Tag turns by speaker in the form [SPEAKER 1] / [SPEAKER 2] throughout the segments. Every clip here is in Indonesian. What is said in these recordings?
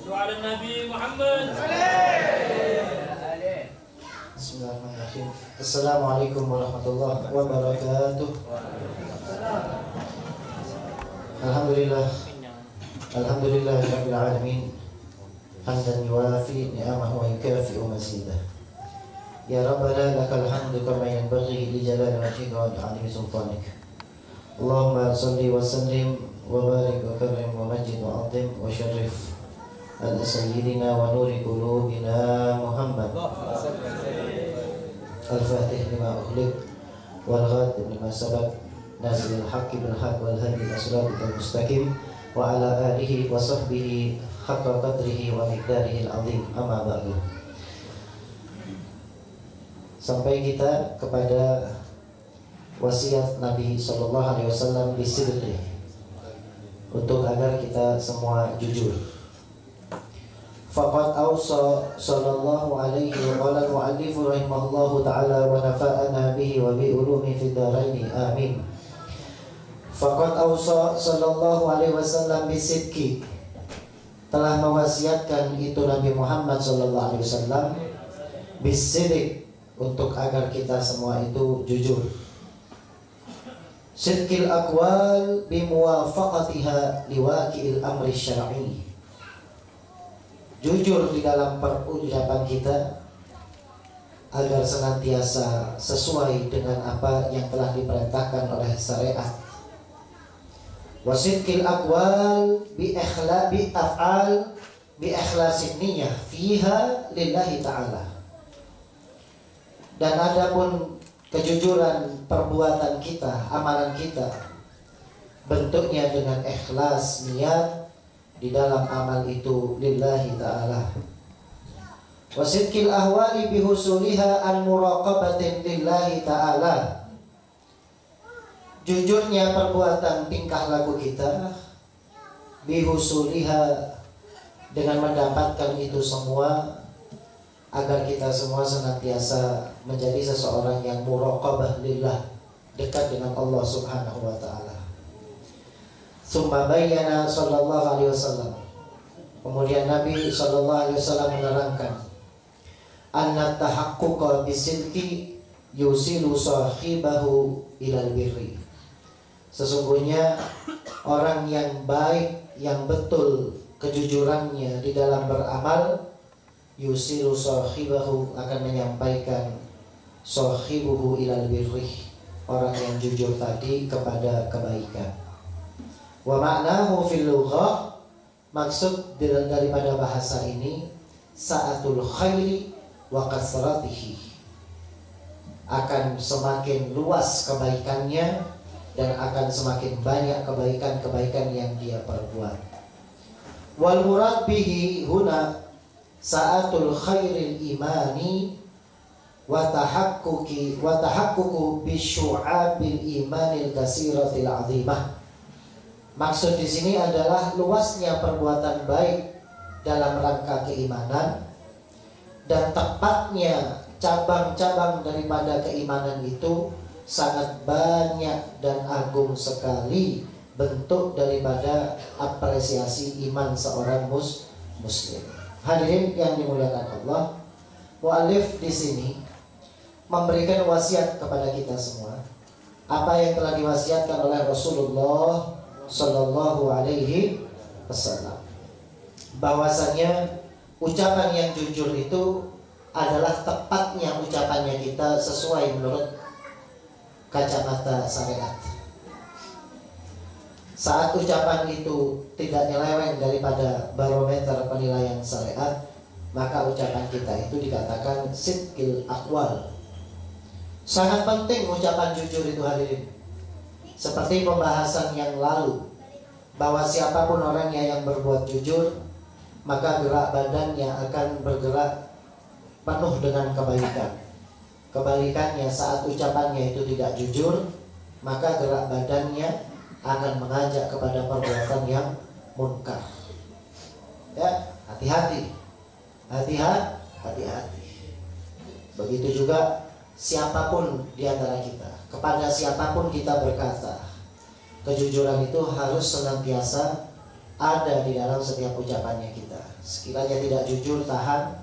[SPEAKER 1] على النبي محمد.
[SPEAKER 2] Bismillahirrahmanirrahim. Assalamualaikum warahmatullahi wabarakatuh. Alhamdulillah. Alhamdulillahirabbil alamin. Hamdan yuwafi ni'amahu wa yukafi'u mazidah. Ya Rabbana lakal hamdu kama yanbaghi li jalali wajhika wa li'azimi sultanik. Allahumma shalli wa sallim wa barik wa karim wa majid wa 'azim wa syarrif ala sayyidina wa nuri qulubina Muhammad. Al-Fatih lima ukhliq wal ghaib lima sabaq nazilil haqqi bil haqq wal hadi ila siratal mustaqim wa ala alihi wa sahbihi haqqa qadrihi wa miqdarihi al-azim. Amma ba'du. Sampai kita kepada wasiat Nabi sallallahu alaihi wasallam bisidqi, untuk agar kita semua jujur. Faqad awsa sallallahu alaihi wa qala al-mu'allif rahimahullahu ta'ala wa nafa'ana bihi wa bi ulumi fid dharain amin. Faqad awsa sallallahu alaihi wasallam bisidqi, telah mewasiatkan itu Nabi Muhammad sallallahu alaihi wasallam bisidq, untuk agar kita semua itu jujur. Sidqil aqwal bimuwafaqatiha liwaqi'il amri syar'i, jujur di dalam perucapan kita agar senantiasa sesuai dengan apa yang telah diperintahkan oleh syariat. Wasidqil aqwal bi af'al bi ikhlasin niyyah fiha lillahi ta'ala. Dan adapun kejujuran perbuatan kita, amalan kita, bentuknya dengan ikhlas niat di dalam amal itu lillahi ta'ala. Wasidqil ahwali bihusuliha an muraqabatin lillahi ta'ala, jujurnya perbuatan tingkah laku kita bihusuliha, dengan mendapatkan itu semua agar kita semua senantiasa menjadi seseorang yang muraqabah lillah, dekat dengan Allah subhanahu wa ta'ala. Tsumma bayyana sallallahu alaihi wasallam, kemudian Nabi sallallahu alaihi wasallam menerangkan, anna tahaqquqa bisidqi yusilu sahibahu ilal birri, sesungguhnya orang yang baik, yang betul kejujurannya di dalam beramal, yusilu sahibahu, akan menyampaikan sahibuhu ilal birri, orang yang jujur tadi kepada kebaikan. Wa ma'nahu fil lughah, maksud daripada bahasa ini sa'atul khairi wa kasratihi, akan semakin luas kebaikannya dan akan semakin banyak kebaikan-kebaikan yang dia perbuat. Wal murad bihi huna sa'atul khairil imani wa tahaqquqi bisyu'abil imanil kasiratil azimah. Maksud di sini adalah luasnya perbuatan baik dalam rangka keimanan, dan tepatnya cabang-cabang daripada keimanan itu sangat banyak dan agung sekali bentuk daripada apresiasi iman seorang muslim. Hadirin yang dimuliakan Allah, mu'alif di sini memberikan wasiat kepada kita semua, apa yang telah diwasiatkan oleh Rasulullah sallallahu alaihi wasallam, bahwasanya ucapan yang jujur itu adalah tepatnya ucapannya kita sesuai menurut kacamata syariat. Saat ucapan itu tidak nyeleweng daripada barometer penilaian syariat, maka ucapan kita itu dikatakan sidqil aqwal. Sangat penting ucapan jujur itu, hadirin. Seperti pembahasan yang lalu, bahwa siapapun orangnya yang berbuat jujur, maka gerak badannya akan bergerak penuh dengan kebaikan. Kebalikannya, saat ucapannya itu tidak jujur, maka gerak badannya akan mengajak kepada perbuatan yang munkar. Ya, hati-hati. Hati-hati. Begitu juga siapapun di antara kita, kepada siapapun kita berkata, kejujuran itu harus senantiasa ada di dalam setiap ucapannya kita. Sekiranya tidak jujur, tahan,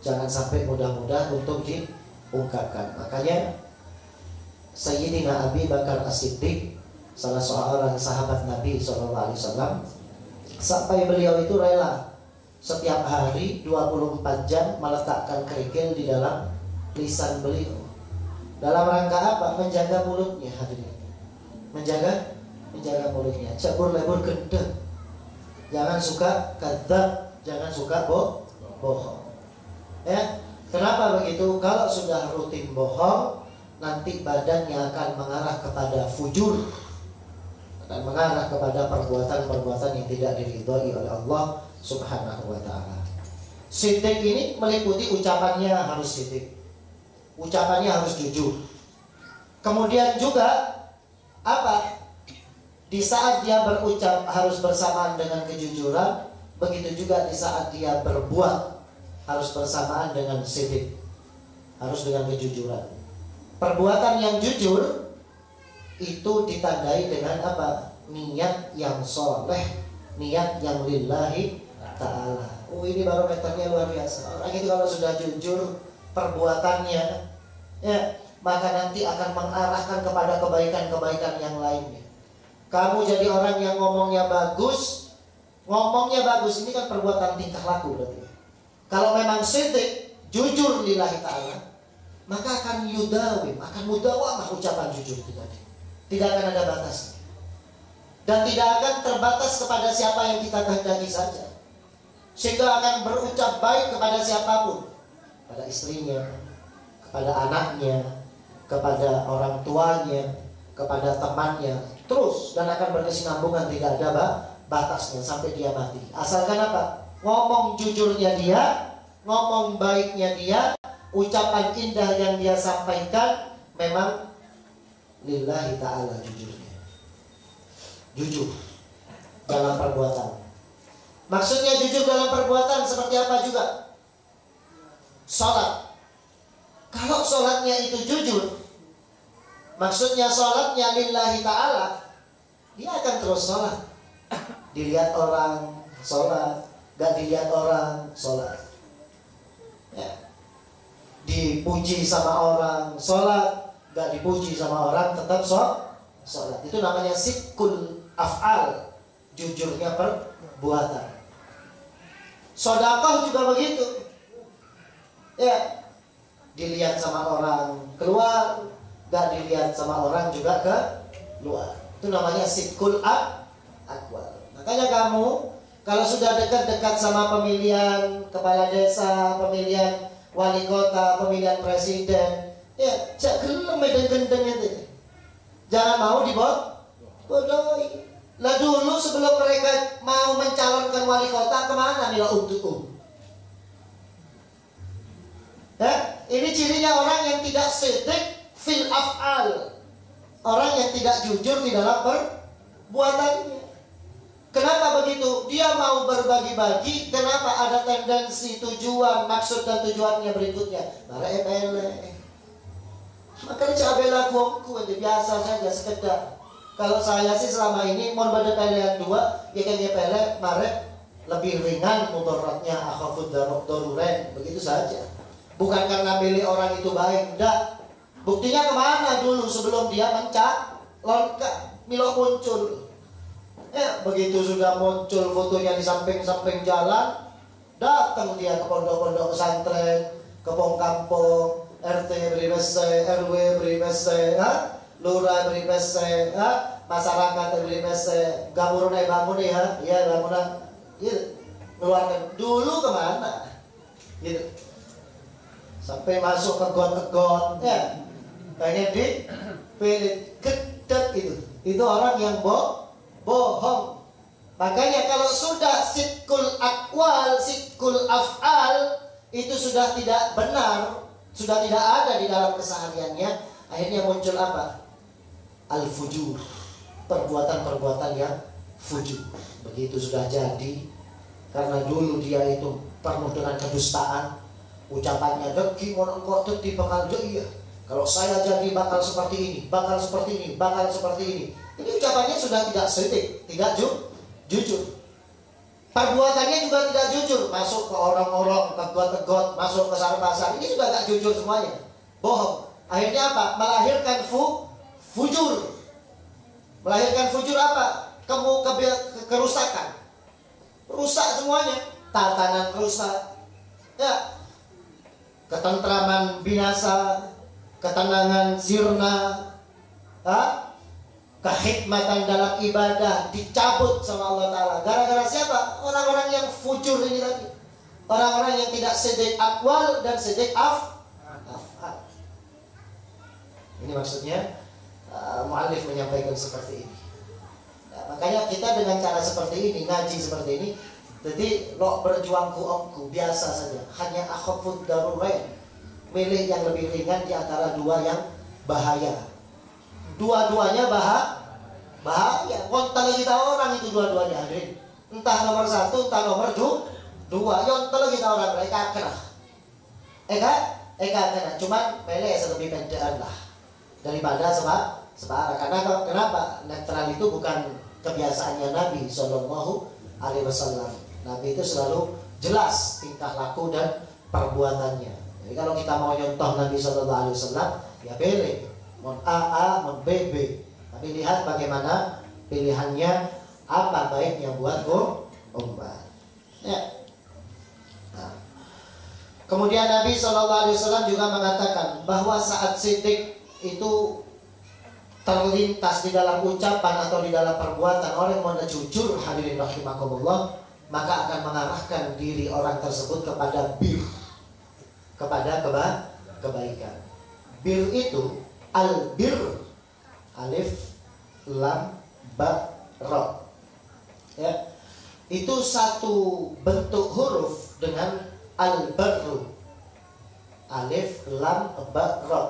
[SPEAKER 2] jangan sampai mudah-mudah untuk diungkapkan. Makanya Sayyidina Abi Bakar As-Siddiq, salah seorang sahabat Nabi SAW, sampai beliau itu rela setiap hari 24 jam meletakkan kerikil di dalam lisan beliau. Dalam rangka apa? Menjaga mulutnya, hadirin. Menjaga mulutnya. Cebur lebur gendeng. Jangan suka kadzab, jangan suka bohong. Ya, kenapa begitu? Kalau sudah rutin bohong, nanti badannya akan mengarah kepada fujur, akan mengarah kepada perbuatan-perbuatan yang tidak diridhoi oleh Allah Subhanahu wa ta'ala. Siddiq ini meliputi ucapannya harus siddiq, ucapannya harus jujur. Kemudian juga apa? Di saat dia berucap harus bersamaan dengan kejujuran. Begitu juga di saat dia berbuat harus bersamaan dengan siddiq, harus dengan kejujuran. Perbuatan yang jujur itu ditandai dengan apa? Niat yang soleh, niat yang lillahi ta'ala. Oh, ini barometernya luar biasa. Orang itu kalau sudah jujur perbuatannya, ya, maka nanti akan mengarahkan kepada kebaikan-kebaikan yang lainnya. Kamu jadi orang yang ngomongnya bagus, ini kan perbuatan tingkah laku berarti. Kalau memang siddiq, jujur lillahi ta'ala, maka akan yudawim, akan mudawamah ucapan jujur itu tadi. Tidak akan ada batas. Dan tidak akan terbatas kepada siapa yang kita kehendaki saja. Sehingga akan berucap baik kepada siapapun. Kepada istrinya, kepada anaknya, kepada orang tuanya, kepada temannya. Terus, dan akan berkesinambungan, tidak ada batasnya sampai dia mati. Asalkan apa? Ngomong jujurnya dia, ngomong baiknya dia, ucapan indah yang dia sampaikan memang lillahi ta'ala jujurnya. Jujur dalam perbuatan. Maksudnya jujur dalam perbuatan seperti apa juga? Sholat. Kalau sholatnya itu jujur, maksudnya sholatnya lillahi ta'ala, dia akan terus sholat. Dilihat orang sholat, gak dilihat orang sholat, ya. Dipuji sama orang sholat, gak dipuji sama orang tetap sholat. Itu namanya sidqul af'al, jujurnya perbuatan. Sedekah juga begitu, ya. Dilihat sama orang keluar, gak dilihat sama orang juga keluar. Itu namanya sidqul aqwal. Makanya kamu kalau sudah dekat-dekat sama pemilihan kepala desa, pemilihan wali kota, pemilihan presiden, ya, jak gelem gendeng itu. Jangan mau dibodohi. Lah dulu sebelum mereka mau mencalonkan wali kota kemana mila untuk ya, ini cirinya orang yang tidak siddiq fil af'al, orang yang tidak jujur di dalam perbuatannya. Kenapa begitu? Dia mau berbagi-bagi. Kenapa? Ada tendensi, tujuan, maksud dan tujuannya berikutnya. Mara epele. Makanya cabela kuongku itu biasa saja, sekedar. Kalau saya sih selama ini mau pada pilihan dua, ya kan epele, mare lebih ringan mudaratnya, akhafud daruren, begitu saja. Bukan karena milih orang itu baik, enggak. Buktinya kemana dulu sebelum dia loncat, milo muncul. Ya, begitu sudah muncul fotonya di samping-samping jalan, datang dia ke pondok-pondok pesantren, ke kampung, RT beri mese, RW beri mese, lurah beri mese, masyarakat beri mese, gamurun bangun ya, ya gamuran, gitu. Keluarkan dulu kemana, gitu. Sampai masuk ke got, ya, pengen dipilih kedet itu orang yang bohong. Makanya kalau sudah sidqul aqwal, sidqul af'al itu sudah tidak benar, sudah tidak ada di dalam kesehariannya, akhirnya muncul apa? Al-fujur, perbuatan-perbuatan yang fujur. Begitu sudah jadi, karena dulu dia itu penuh dengan kedustaan, ucapannya deki mon kok teti bakal iya. Kalau saya jadi bakal seperti ini, bakal seperti ini, bakal seperti ini. Ini ucapannya sudah tidak siddiq, tidak jujur. Perbuatannya juga tidak jujur, masuk ke orang-orang, tegot-tegot, masuk ke pasar-pasar, ini juga gak jujur semuanya, bohong. Akhirnya apa? Melahirkan fujur. Melahirkan fujur apa? Kerusakan. Rusak semuanya, tatanan rusak, ya, ketentraman binasa, ketenangan sirna, kehikmatan dalam ibadah dicabut sama Allah Ta'ala. Gara-gara siapa? Orang-orang yang fujur ini tadi. Orang-orang yang tidak sedek akwal dan sedek af'al. Ini maksudnya mu'allif menyampaikan seperti ini. Nah, makanya kita dengan cara seperti ini, ngaji seperti ini, jadi lo berjuang ku biasa saja. Hanya akhafud darurain, milih yang lebih ringan di antara dua yang bahaya. Dua-duanya bahaya. Kontal kita orang itu dua-duanya hadirin. Entah nomor satu, entah nomor dua. Yontel kita orang mereka kerah. Eka kena. Cuman pilih lebih pendaan lah daripada sebara. Karena kenapa? Netral itu bukan kebiasaannya Nabi Sallallahu Alaihi Wasallam. Nabi itu selalu jelas tingkah laku dan perbuatannya. Jadi kalau kita mau nyontoh Nabi Sallallahu Alaihi Wasallam, ya pilih mon A, mon B. Tapi lihat bagaimana pilihannya, apa baiknya buat umat. Ya. Nah. Kemudian Nabi Sallallahu Alaihi Wasallam juga mengatakan bahwa saat sidik itu terlintas di dalam ucapan atau di dalam perbuatan orang yang mau jujur, hadirin rahimakumullah, maka akan mengarahkan diri orang tersebut kepada bir, kepada kebaikan. Bir itu al-bir, alif, lam, ba, ra. Ya. Itu satu bentuk huruf dengan al-barru. Alif, lam, ba, ra.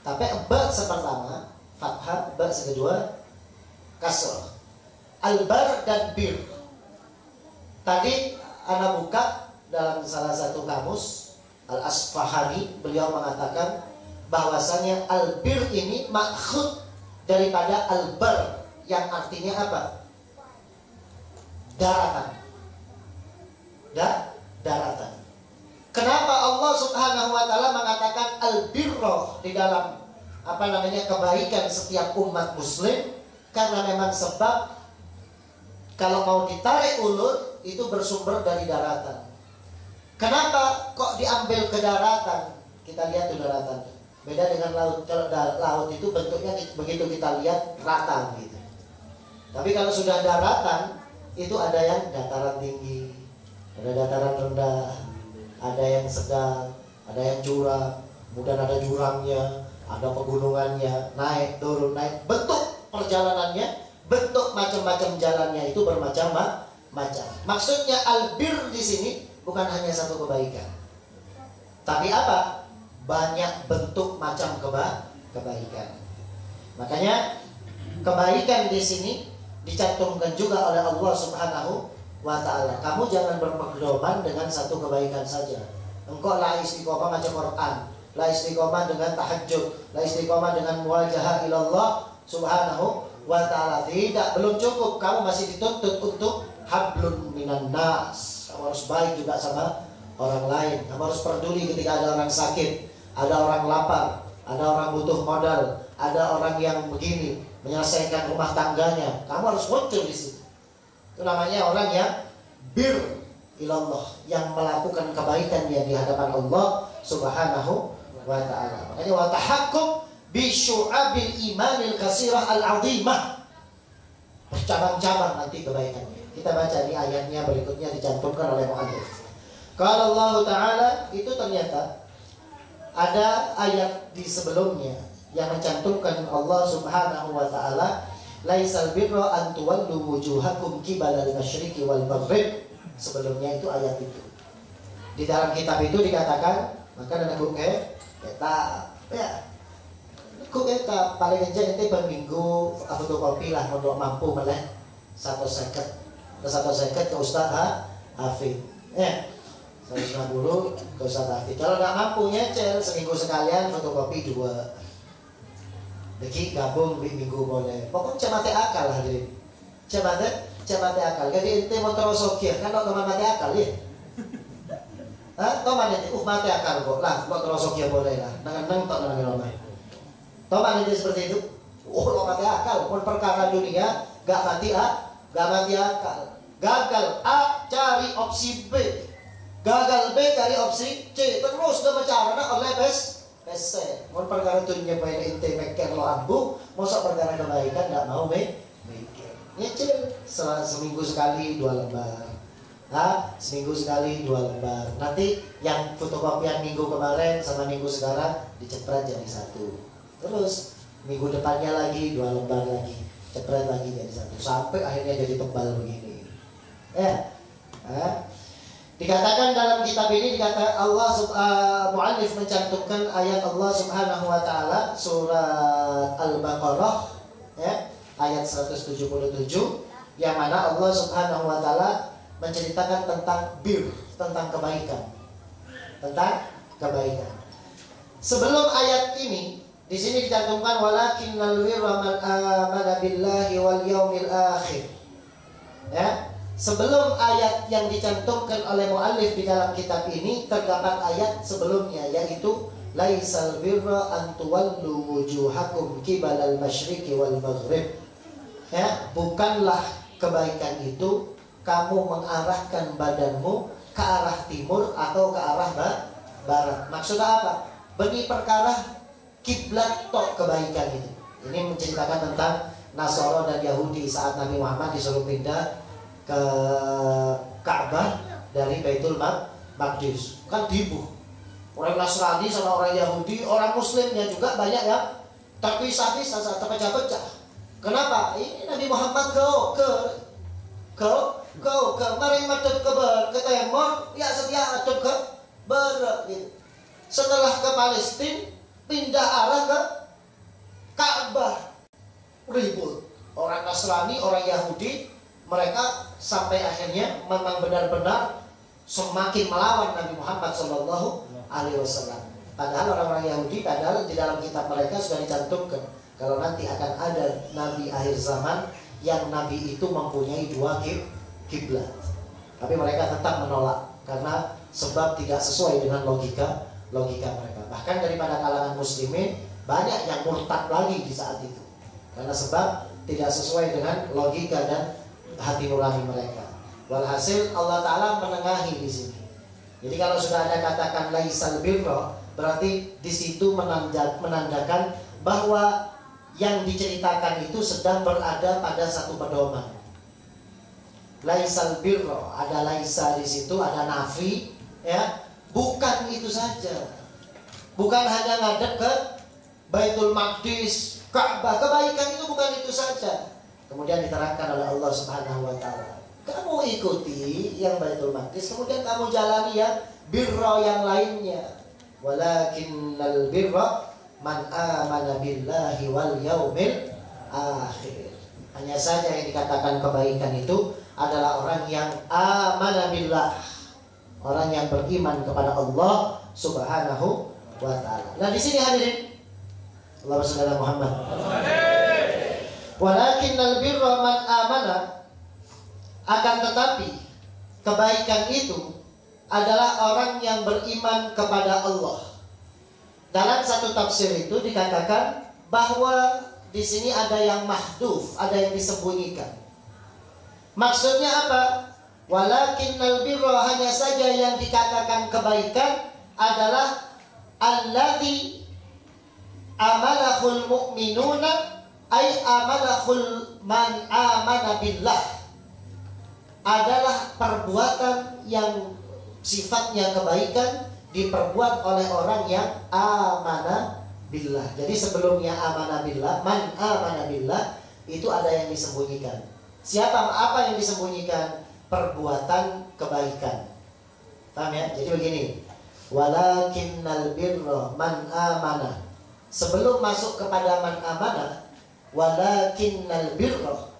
[SPEAKER 2] Tapi ba sepertama fathah, ba kedua kasrah. Al-bar dan bir. Tadi ana buka dalam salah satu kamus Al-Asfahani, beliau mengatakan bahwasanya al-bir ini makhud daripada al-bar yang artinya apa? Daratan. Daratan. Kenapa Allah Subhanahu wa taala mengatakan al-birra di dalam kebaikan setiap umat muslim? Karena memang sebab kalau mau ditarik ulur itu bersumber dari daratan. Kenapa kok diambil ke daratan? Kita lihat tuh daratan. Beda dengan laut. Kalau laut itu bentuknya begitu kita lihat rata gitu. Tapi kalau sudah daratan itu ada yang dataran tinggi, ada dataran rendah, ada yang sedang, ada yang curam, kemudian ada jurangnya, ada pegunungannya, naik turun naik. Bentuk perjalanannya, bentuk macam-macam jalannya itu bermacam-macam. Maksudnya albir di sini bukan hanya satu kebaikan, tapi apa? Banyak bentuk macam kebaikan. Makanya kebaikan di sini dicantumkan juga oleh Allah Subhanahu wa ta'ala. Kamu jangan berpedoman dengan satu kebaikan saja. Engkau la istiqomah baca Quran, la istiqomah dengan tahajud, la istiqomah dengan muwajahah ilallah Subhanahu wa ta'ala. Tidak, belum cukup. Kamu masih dituntut untuk hablun minan nas. Kamu harus baik juga sama orang lain. Kamu harus peduli ketika ada orang sakit, ada orang lapar, ada orang butuh modal, ada orang yang begini menyelesaikan rumah tangganya. Kamu harus muncul di situ. Itu namanya orang yang bir ilallah, yang melakukan kebaikan dia di hadapan Allah Subhanahu wa ta'ala. Makanya wa tahakkum bi syu'abil imanil kasirah al-'azimah. Bercabang-cabang nanti kebaikannya. Kita baca di ayatnya berikutnya dicantumkan oleh mu'allif. Kalau Allah Ta'ala itu ternyata ada ayat di sebelumnya yang mencantumkan Allah Subhanahu wa ta'ala, laisal birra an tuwallu wujuhakum qibala al-masyriqi wal maghrib. Sebelumnya itu ayat itu. Di dalam kitab itu dikatakan, maka ada kuke kita ya. Kuke kita paling aja nanti per minggu fotokopi lah untuk mampu meleh 1 seket ke Ustaz Hafid. Ya. 150 ke Ustaz Hafid. Kalau nggak mampu nyecel seminggu sekalian fotokopi 2. Deki gabung di minggu boleh. Pokoknya cemate akal hadirin. Cemate cek mati akal. Jadi ente mau terus sokir kan kok mati akal ya. Toman itu mati akal kok lah, kok terus sokir boleh lah. Nang tok nang rumah. Toman itu seperti itu. Lo mati akal, pun perkara dunia gak mati akal. Gagal A cari opsi B, gagal B cari opsi C, terus udah bicara oleh PC. Mau perkara dunia pengen ente mikir lo ambu, masa perkara kebaikan gak mau mikir. Nyicil seminggu sekali 2 lembar. Seminggu sekali 2 lembar. Nanti yang fotokopian minggu kemarin sama minggu sekarang dicepret jadi 1. Terus minggu depannya lagi 2 lembar lagi, cepret lagi jadi 1 sampai akhirnya jadi tebal begini. Dikatakan dalam kitab ini dikatakan Allah mu'allif mencantumkan ayat Allah Subhanahu wa taala surat Al-Baqarah ayat 177 yang mana Allah Subhanahu wa taala menceritakan tentang tentang kebaikan. Sebelum ayat ini di sini dicantumkan walakinnal birra man amana billahi wal yaumil akhir. Sebelum ayat yang dicantumkan oleh muallif di dalam kitab ini terdapat ayat sebelumnya yaitu laisal birra an tuwallu wujuhakum qibalal masyriqi wal maghrib. Bukanlah kebaikan itu kamu mengarahkan badanmu ke arah timur atau ke arah barat. Maksudnya apa? Bagi perkara kiblat tok kebaikan itu. Ini menceritakan tentang Nasara dan Yahudi saat Nabi Muhammad disuruh pindah ke Ka'bah dari Baitul Maqdis. Kan dibuh. Orang Nasrani sama orang Yahudi, orang Muslimnya juga banyak yang terpisah-pisah, terpecah-pecah. Kenapa? Ini Nabi Muhammad mari madep ke timur, ya setia madep ke barat gitu. Setelah ke Palestina, pindah arah ke Ka'bah, ribut. Orang Nasrani, orang Yahudi, mereka sampai akhirnya memang benar-benar semakin melawan Nabi Muhammad SAW. Padahal orang-orang Yahudi, padahal di dalam kitab mereka sudah dicantumkan kalau nanti akan ada Nabi akhir zaman yang Nabi itu mempunyai 2 kiblat. Tapi mereka tetap menolak karena sebab tidak sesuai dengan logika mereka. Bahkan daripada kalangan muslimin banyak yang murtad lagi di saat itu karena sebab tidak sesuai dengan logika dan hati nurani mereka. Walhasil Allah Ta'ala menengahi di sini. Jadi kalau sudah ada katakan laisal birra, berarti di situ menandakan bahwa yang diceritakan itu sedang berada pada satu pedoman. Laisal birra, ada laisa di situ, ada nafi, bukan itu saja. Bukan hanya ngadep ke Baitul Maqdis, Ka'bah. Kebaikan itu bukan itu saja. Kemudian diterangkan oleh Allah Subhanahu wa taala. Kamu ikuti yang Baitul Maqdis, kemudian kamu jalani yang birra yang lainnya. Walakinnal birra man amana billahi wal yaumil akhir. Hanya saja yang dikatakan kebaikan itu adalah orang yang amana billah, orang yang beriman kepada Allah Subhanahu wa taala. Nah, di sini hadirin Allahumma shalli ala Muhammad. Walakinnal birra man amana, akan tetapi kebaikan itu adalah orang yang beriman kepada Allah. Dalam satu tafsir itu dikatakan bahwa di sini ada yang mahdhuf, ada yang disembunyikan. Maksudnya apa? Walakinnal birra, hanya saja yang dikatakan kebaikan adalah alladzi amalahul mu'minuna ay amalahul man amana billah, adalah perbuatan yang sifatnya kebaikan diperbuat oleh orang yang amanah billah. Jadi sebelumnya amanah billah, man amanah billah, itu ada yang disembunyikan. Apa yang disembunyikan? Perbuatan kebaikan. Paham ya? Jadi begini, walakinnal birra man amanah, sebelum masuk kepada man amanah, walakinnal birra,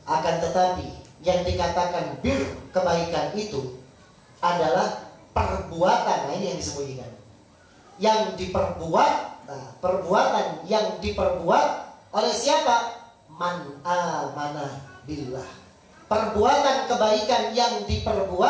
[SPEAKER 2] akan tetapi yang dikatakan bir, kebaikan itu adalah perbuatan. Nah, ini yang disembunyikan. Yang diperbuat, perbuatan yang diperbuat oleh siapa? Man amanah billah. perbuatan kebaikan yang diperbuat